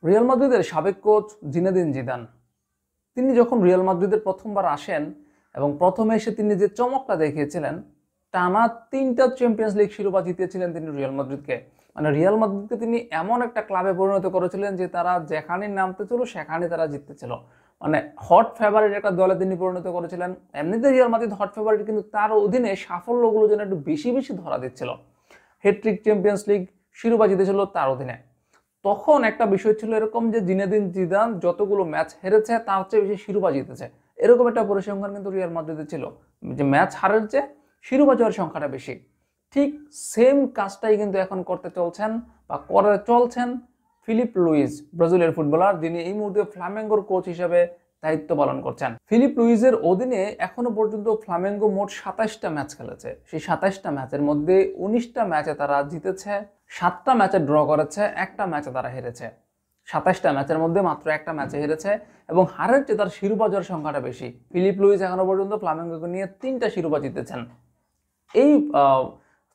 Real মাদ্রিদের সাবেক coach Zinedine Zidane তিনি যখন রিয়াল মাদ্রিদের প্রথমবার আসেন এবং প্রথমে এসে তিনি যে চমকটা দেখিয়েছিলেন, টানা 3টা চ্যাম্পিয়ন্স লিগ শিরোপা জিতিয়েছিলেন তিনি রিয়াল মাদ্রিদকে। মানে রিয়াল মাদ্রিদকে তিনি এমন একটা ক্লাবে পরিণত করেছিলেন যে তারা যেখানে নামতে ছিল সেখানে তারা জিততেছিল। মানে হট ফেভারিট একটা দলে তিনি পরিণত করেছিলেন। এমনিতে রিয়াল মাদ্রিদ হট ফেভারিট, কিন্তু তার অধীনে সাফল্যগুলো যেন একটু বেশি বেশি ধরা দিচ্ছিল। হ্যাট্রিক চ্যাম্পিয়ন্স লিগ শিরোপা জিতেছিল তার অধীনে। তখন একটা বিষয় ছিল এরকম যে জিনেদিন জিদান যতগুলো ম্যাচ হেরেছে তার চেয়ে বেশি শিরোপা জিতেছে, এরকম একটা পরিসংখ্যান কিন্তু রিয়াল মাদ্রিদে ছিল, যে ম্যাচ হারের চেয়ে শিরোপা জয়ের সংখ্যাটা বেশি। ঠিক সেম কাজটাই কিন্তু এখন করতে চলছেন বা করে চলছেন ফিলিপ লুইস, ব্রাজিলের ফুটবলার, যিনি এই মুহূর্তে ফ্লামেঙ্গোর কোচ হিসেবে দায়িত্ব পালন করছেন। ফিলিপ লুইসের অধীনে এখনো পর্যন্ত ফ্লামেঙ্গো মোট 27টা ম্যাচ খেলেছে। সেই 27টা ম্যাচের মধ্যে 19টা ম্যাচে তারা জিতেছে, 7টা ম্যাচে ড্র করেছে, একটা ম্যাচে তারা হেরেছে। 27টা ম্যাচের মধ্যে মাত্র একটা ম্যাচে হেরেছে এবং হারের চেয়ে তার শিরোপা জয়ের সংখ্যাটা বেশি। ফিলিপ লুইস এখনো পর্যন্ত ফ্লামেঙ্গোকে নিয়ে 3টা শিরোপা জিতেছেন। এই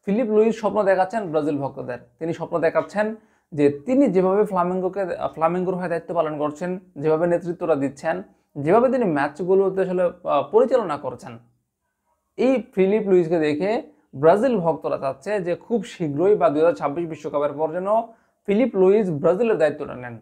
ফিলিপ লুইস স্বপ্ন দেখাচ্ছেন ব্রাজিল ভক্তদের। তিনি স্বপ্ন দেখাচ্ছেন যে তিনি যেভাবে ফ্লামেঙ্গোর হয়ে দায়িত্ব পালন করছেন, যেভাবে নেতৃত্বটা দিচ্ছেন, যেভাবে তিনি ম্যাচগুলোতে আসলে পরিচালনা করছেন, এই ফিলিপ লুইসকে দেখে ব্রাজিল ভক্তরা চাচ্ছে যে খুব শীঘ্রই বা 2026 বিশ্বকাপের পর যেন ফিলিপ লুইস ব্রাজিলের দায়িত্বটা নেন।